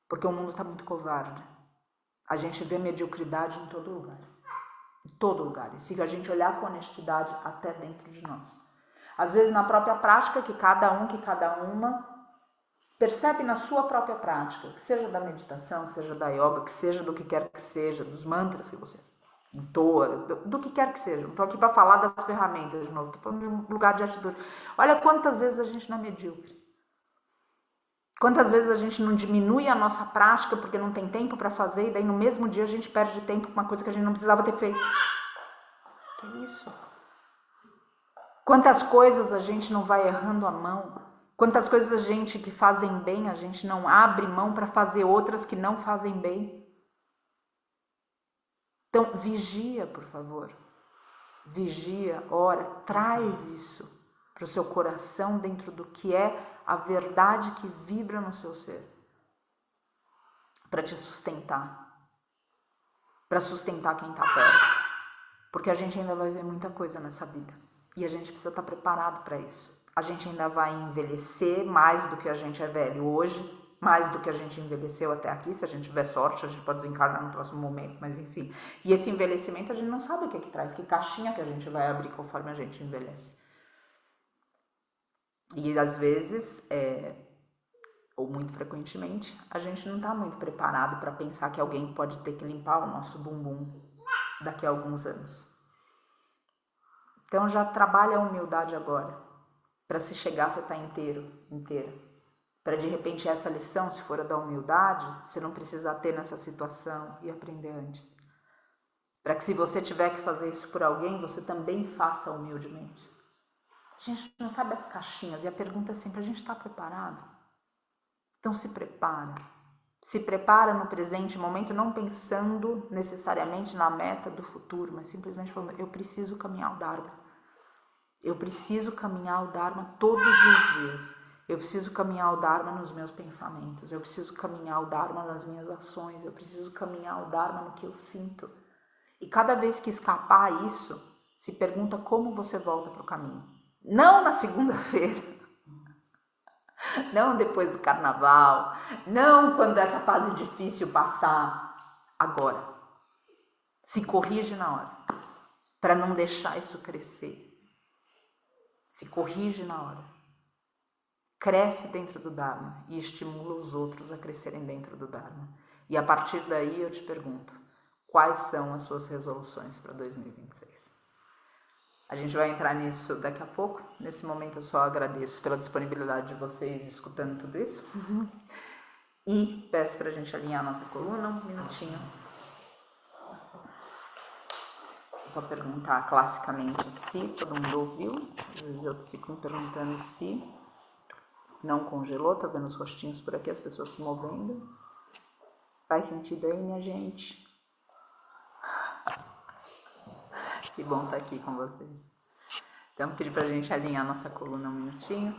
Porque o mundo está muito covarde. A gente vê mediocridade em todo lugar. Em todo lugar. E se a gente olhar com honestidade até dentro de nós. Às vezes na própria prática, que cada um, que cada uma percebe na sua própria prática, que seja da meditação, que seja da yoga, que seja do que quer que seja, dos mantras que você entoa, do que quer que seja. Não estou aqui para falar das ferramentas de novo, estou falando de um lugar de atitude. Olha quantas vezes a gente não é medíocre. Quantas vezes a gente não diminui a nossa prática porque não tem tempo para fazer e daí no mesmo dia a gente perde tempo com uma coisa que a gente não precisava ter feito. Que isso? Quantas coisas a gente não vai errando a mão? Quantas coisas a gente que fazem bem, a gente não abre mão para fazer outras que não fazem bem? Então, vigia, por favor. Vigia, ora, traz isso para o seu coração dentro do que é a verdade que vibra no seu ser. Para te sustentar. Para sustentar quem está perto. Porque a gente ainda vai ver muita coisa nessa vida. E a gente precisa estar preparado para isso. A gente ainda vai envelhecer mais do que a gente é velho hoje, mais do que a gente envelheceu até aqui. Se a gente tiver sorte, a gente pode desencarnar no próximo momento, mas enfim. E esse envelhecimento a gente não sabe o que é que traz, que caixinha que a gente vai abrir conforme a gente envelhece. E às vezes, ou muito frequentemente, a gente não está muito preparado para pensar que alguém pode ter que limpar o nosso bumbum daqui a alguns anos. Então já trabalha a humildade agora. Para se chegar, você está inteira. Para de repente essa lição, se for a da humildade, você não precisar ter nessa situação e aprender antes. Para que se você tiver que fazer isso por alguém, você também faça humildemente. A gente não sabe as caixinhas e a pergunta é sempre, a gente está preparado? Então se prepara. Se prepara no presente momento, não pensando necessariamente na meta do futuro, mas simplesmente falando, eu preciso caminhar o Dharma. Eu preciso caminhar o Dharma todos os dias. Eu preciso caminhar o Dharma nos meus pensamentos. Eu preciso caminhar o Dharma nas minhas ações. Eu preciso caminhar o Dharma no que eu sinto. E cada vez que escapar isso, se pergunta como você volta para o caminho. Não na segunda-feira. Não depois do carnaval. Não quando essa fase difícil passar. Agora. Se corrige na hora. Para não deixar isso crescer. Se corrige na hora. Cresce dentro do Dharma e estimula os outros a crescerem dentro do Dharma. E a partir daí eu te pergunto, quais são as suas resoluções para 2026? A gente vai entrar nisso daqui a pouco. Nesse momento eu só agradeço pela disponibilidade de vocês escutando tudo isso. E peço para a gente alinhar a nossa coluna, um minutinho. Só perguntar classicamente se todo mundo ouviu. Às vezes eu fico me perguntando se não congelou. Tá vendo os rostinhos por aqui, as pessoas se movendo. Faz sentido aí, minha gente? Que bom estar aqui com vocês. Então, pedir pra gente alinhar a nossa coluna um minutinho.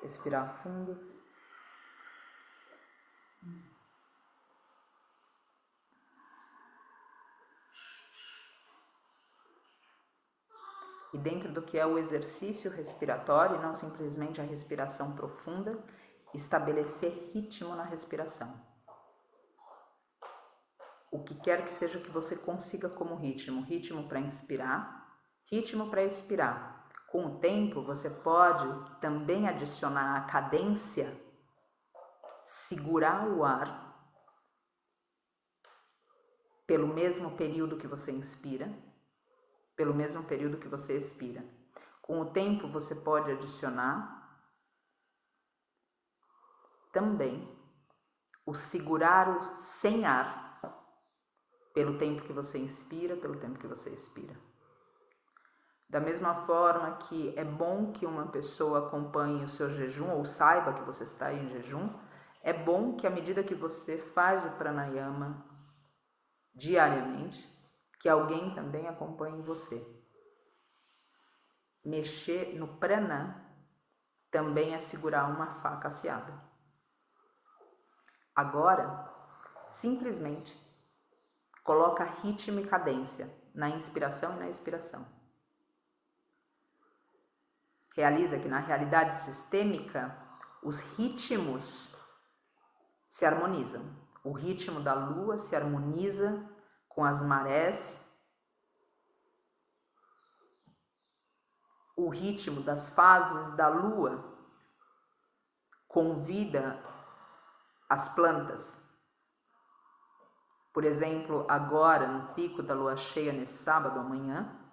Respirar fundo. E dentro do que é o exercício respiratório, não simplesmente a respiração profunda, estabelecer ritmo na respiração. O que quer que seja que você consiga como ritmo. Ritmo para inspirar, ritmo para expirar. Com o tempo, você pode também adicionar a cadência, segurar o ar pelo mesmo período que você inspira, pelo mesmo período que você expira. Com o tempo, você pode adicionar também o segurar o sem ar pelo tempo que você inspira, pelo tempo que você expira. Da mesma forma que é bom que uma pessoa acompanhe o seu jejum ou saiba que você está em jejum, é bom que à medida que você faz o pranayama diariamente, que alguém também acompanhe você. Mexer no prana também é segurar uma faca afiada. Agora, simplesmente coloca ritmo e cadência na inspiração e na expiração. Realiza que na realidade sistêmica, os ritmos se harmonizam. O ritmo da lua se harmoniza com as marés. O ritmo das fases da lua convida as plantas. Por exemplo, agora, no pico da lua cheia, nesse sábado, amanhã,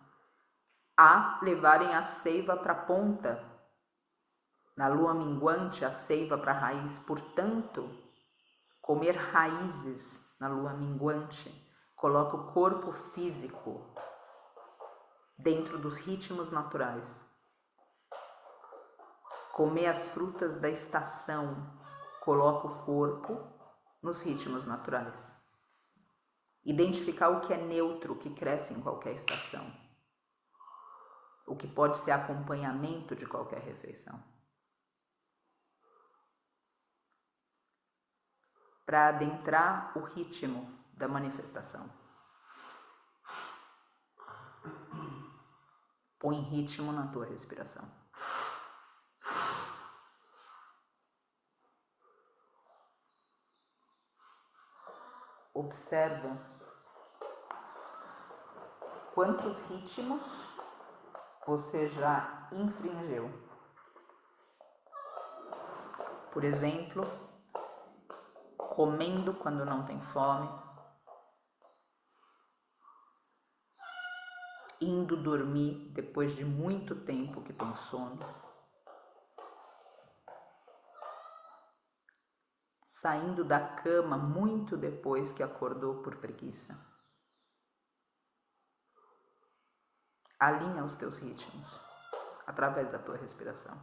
a levarem a seiva para a ponta. Na lua minguante, a seiva para a raiz. Portanto, comer raízes na lua minguante coloca o corpo físico dentro dos ritmos naturais. Comer as frutas da estação coloca o corpo nos ritmos naturais. Identificar o que é neutro, o que cresce em qualquer estação. O que pode ser acompanhamento de qualquer refeição. Para adentrar o ritmo da manifestação. Põe ritmo na tua respiração. Observa quantos ritmos você já infringiu. Por exemplo, comendo quando não tem fome, indo dormir depois de muito tempo que tem sono, saindo da cama muito depois que acordou por preguiça. Alinha os teus ritmos através da tua respiração.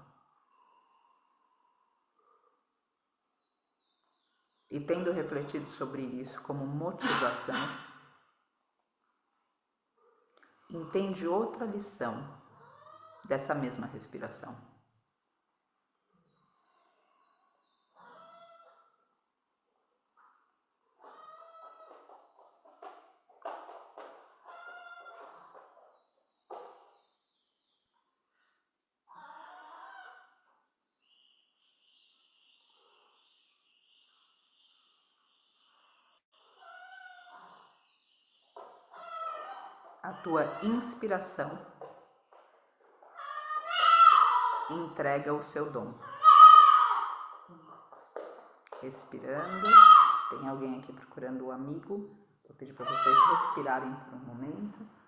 E tendo refletido sobre isso como motivação, entende outra lição dessa mesma respiração. A tua inspiração entrega o seu dom. Respirando. Tem alguém aqui procurando o amigo. Vou pedir para vocês respirarem por um momento.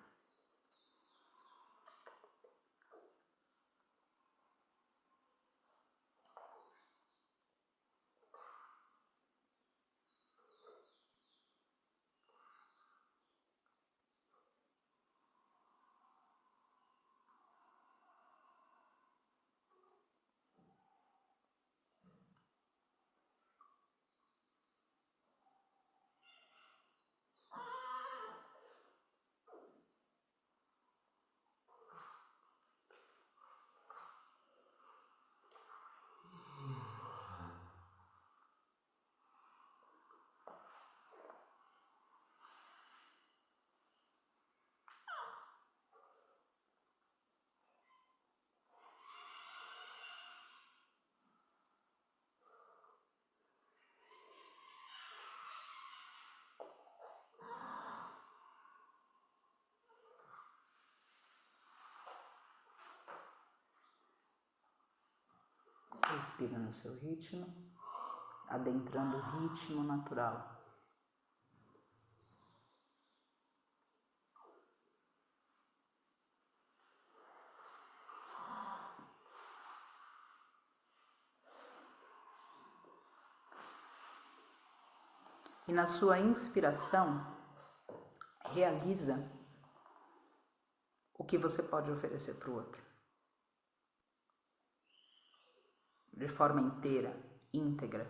Respira no seu ritmo, adentrando o ritmo natural. E na sua inspiração, realiza o que você pode oferecer para o outro. De forma inteira, íntegra.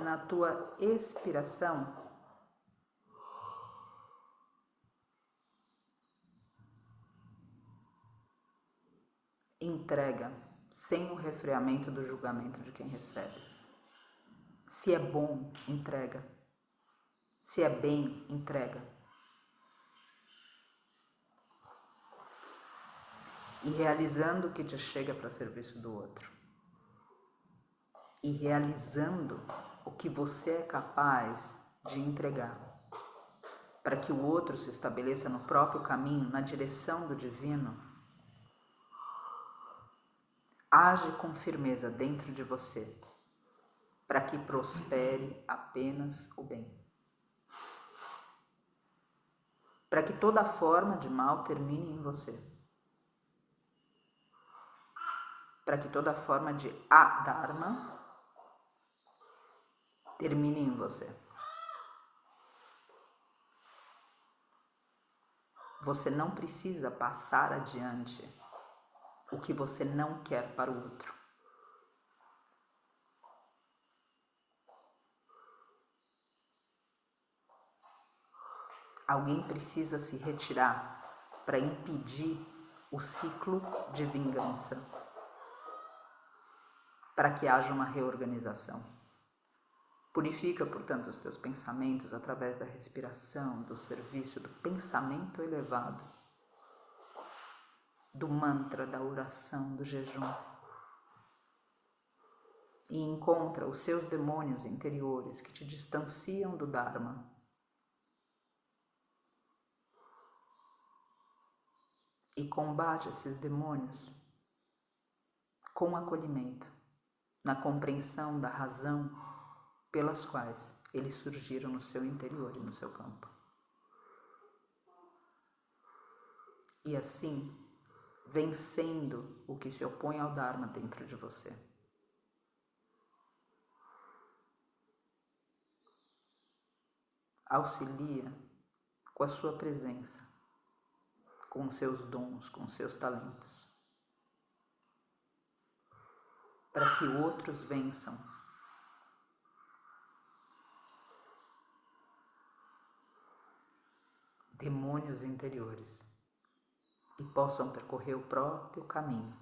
na tua expiração, entrega, sem o refreamento do julgamento de quem recebe. Se é bom, entrega. Se é bem, entrega. E realizando o que te chega para serviço do outro. E realizando o que você é capaz de entregar, para que o outro se estabeleça no próprio caminho, na direção do divino. Age com firmeza dentro de você, para que prospere apenas o bem. Para que toda forma de mal termine em você. Para que toda forma de adharma termine em você. Você não precisa passar adiante o que você não quer para o outro. Alguém precisa se retirar para impedir o ciclo de vingança, para que haja uma reorganização. Purifica, portanto, os teus pensamentos através da respiração, do serviço, do pensamento elevado, do mantra, da oração, do jejum. E encontra os seus demônios interiores que te distanciam do Dharma. E combate esses demônios com acolhimento, na compreensão da razão pelas quais eles surgiram no seu interior e no seu campo. E assim, vencendo o que se opõe ao Dharma dentro de você. Auxilia com a sua presença, com os seus dons, com os seus talentos, para que outros vençam. Demônios interiores e possam percorrer o próprio caminho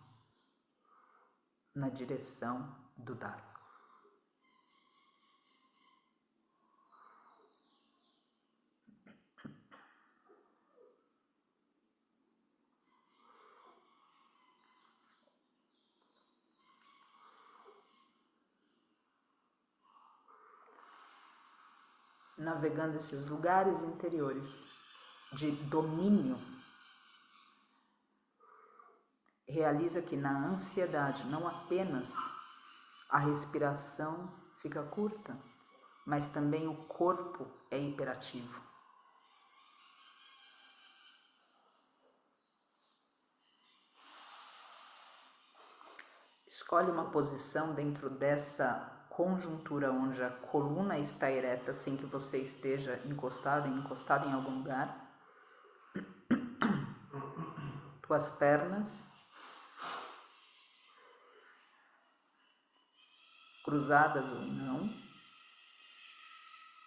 na direção do Dharma. Navegando esses lugares interiores de domínio, realiza que na ansiedade não apenas a respiração fica curta, mas também o corpo é hiperativo. Escolhe uma posição dentro dessa conjuntura onde a coluna está ereta sem que você esteja encostado em algum lugar. Tuas pernas cruzadas ou não,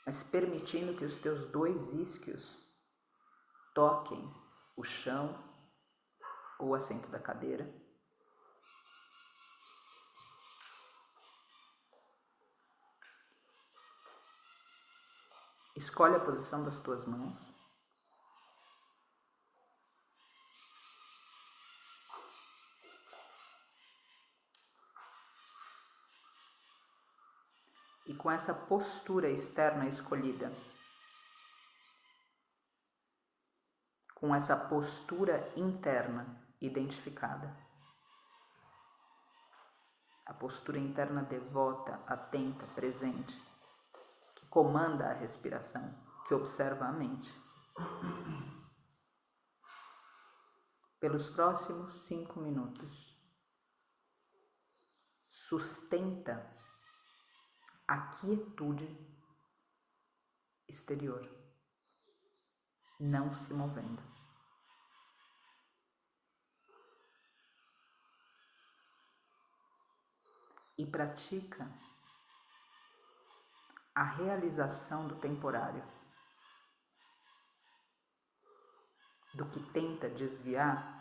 mas permitindo que os teus dois isquios toquem o chão ou o assento da cadeira. Escolhe a posição das tuas mãos. E com essa postura externa escolhida, com essa postura interna identificada, a postura interna devota, atenta, presente, que comanda a respiração, que observa a mente. Pelos próximos 5 minutos, sustenta a quietude exterior, não se movendo. E pratica a realização do temporário, do que tenta desviar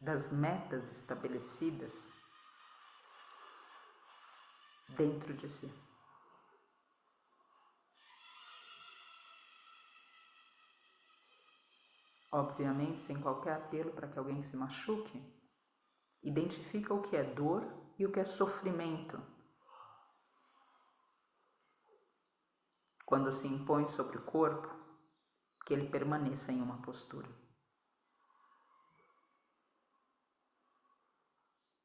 das metas estabelecidas dentro de si. Obviamente, sem qualquer apelo para que alguém se machuque, identifica o que é dor e o que é sofrimento quando se impõe sobre o corpo que ele permaneça em uma postura.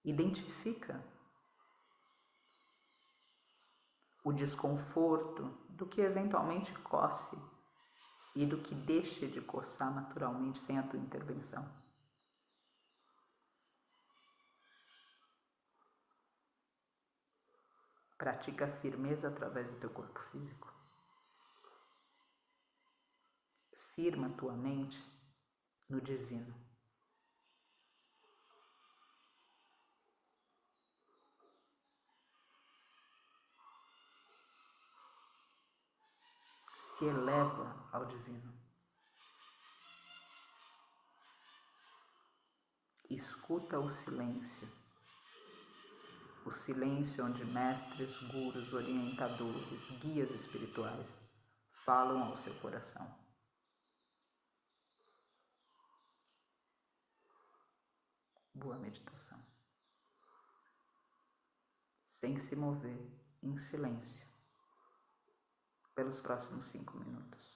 Identifica o desconforto do que eventualmente coce e do que deixa de coçar naturalmente sem a tua intervenção. Pratica a firmeza através do teu corpo físico. Firma tua mente no divino. Se eleva ao divino. Escuta o silêncio onde mestres, gurus, orientadores, guias espirituais falam ao seu coração. Boa meditação. Sem se mover, em silêncio, pelos próximos 5 minutos.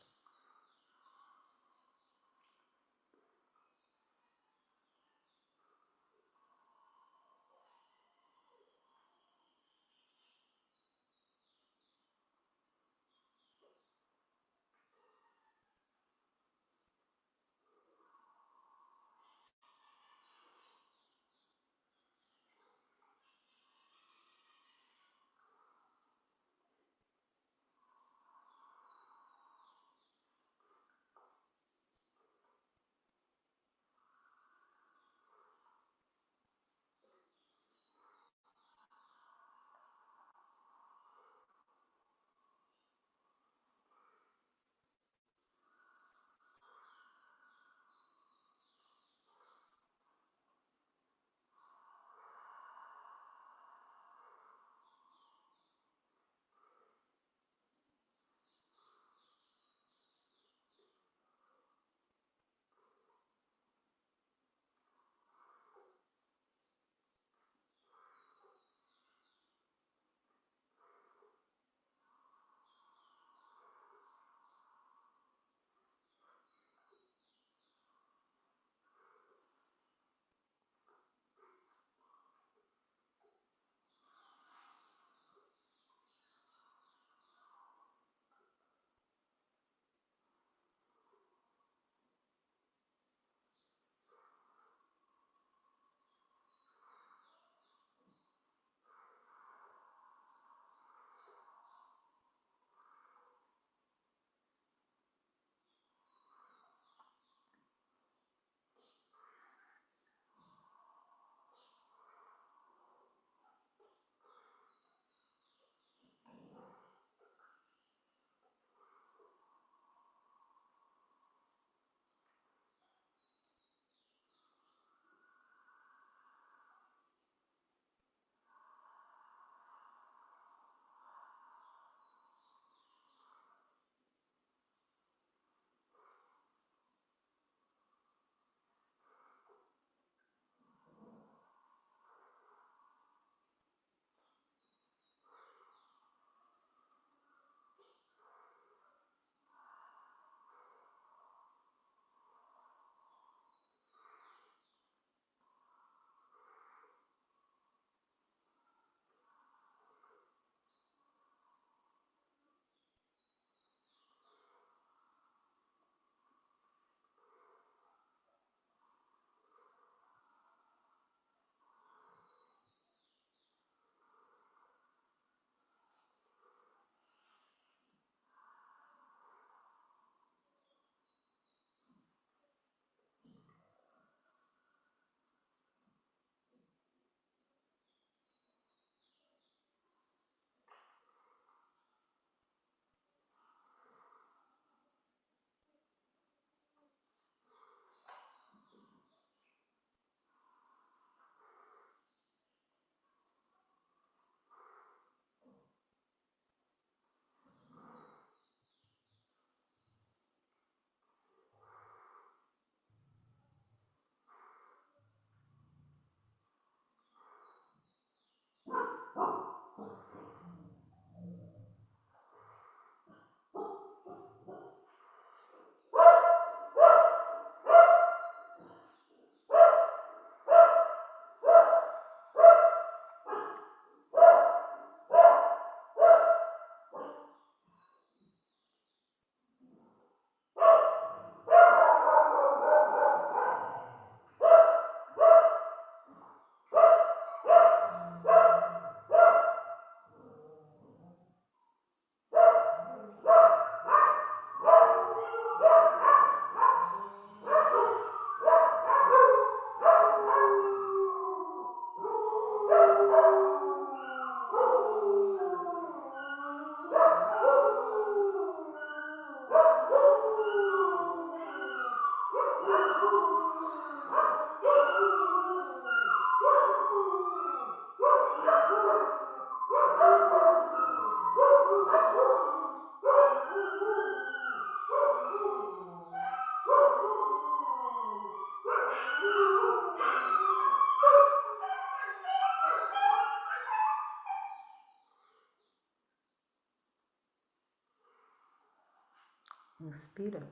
Inspira,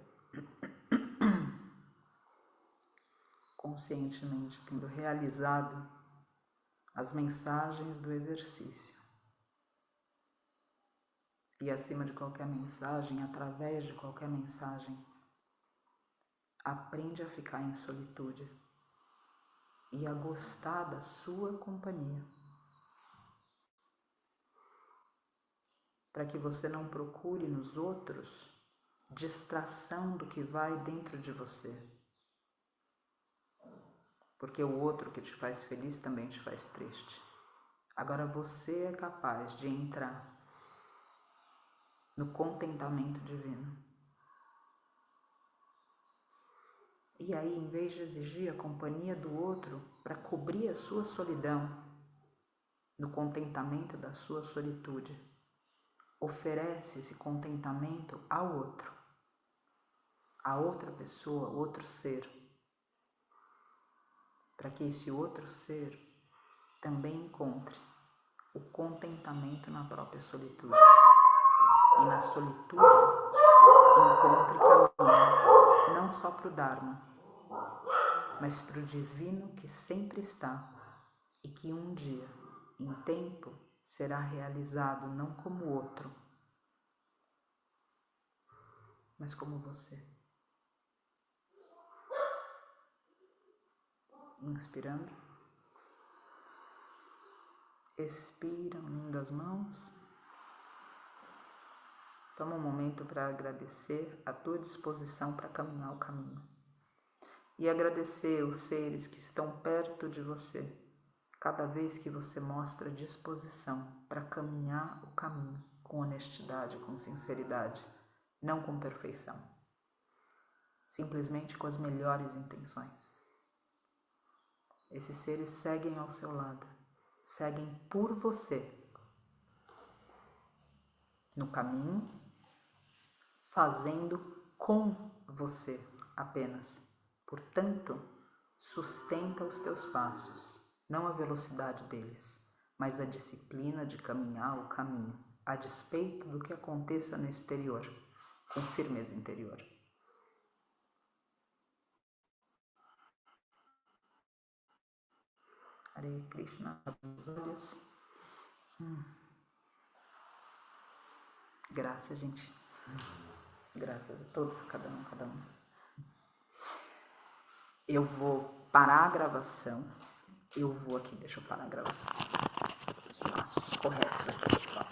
conscientemente tendo realizado as mensagens do exercício. E acima de qualquer mensagem, através de qualquer mensagem, aprende a ficar em solitude e a gostar da sua companhia. Para que você não procure nos outros distração do que vai dentro de você. Porque o outro que te faz feliz também te faz triste. Agora você é capaz de entrar no contentamento divino. E aí, em vez de exigir a companhia do outro para cobrir a sua solidão, no contentamento da sua solitude, oferece esse contentamento ao outro, a outra pessoa, outro ser, para que esse outro ser também encontre o contentamento na própria solitude. E na solitude encontre caminho, não só para o Dharma, mas para o divino que sempre está e que um dia, em tempo, será realizado não como outro, mas como você. Inspirando, expira, unindo as mãos. Toma um momento para agradecer a tua disposição para caminhar o caminho. E agradecer os seres que estão perto de você, cada vez que você mostra disposição para caminhar o caminho com honestidade, com sinceridade, não com perfeição, simplesmente com as melhores intenções. Esses seres seguem ao seu lado, seguem por você, no caminho, fazendo com você apenas. Portanto, sustenta os teus passos, não a velocidade deles, mas a disciplina de caminhar o caminho, a despeito do que aconteça no exterior, com firmeza interior. Hare Krishna, abre os olhos. Graças, gente. Graças a todos, cada um. Eu vou parar a gravação. Deixa eu parar a gravação. Os passos corretos aqui, pessoal.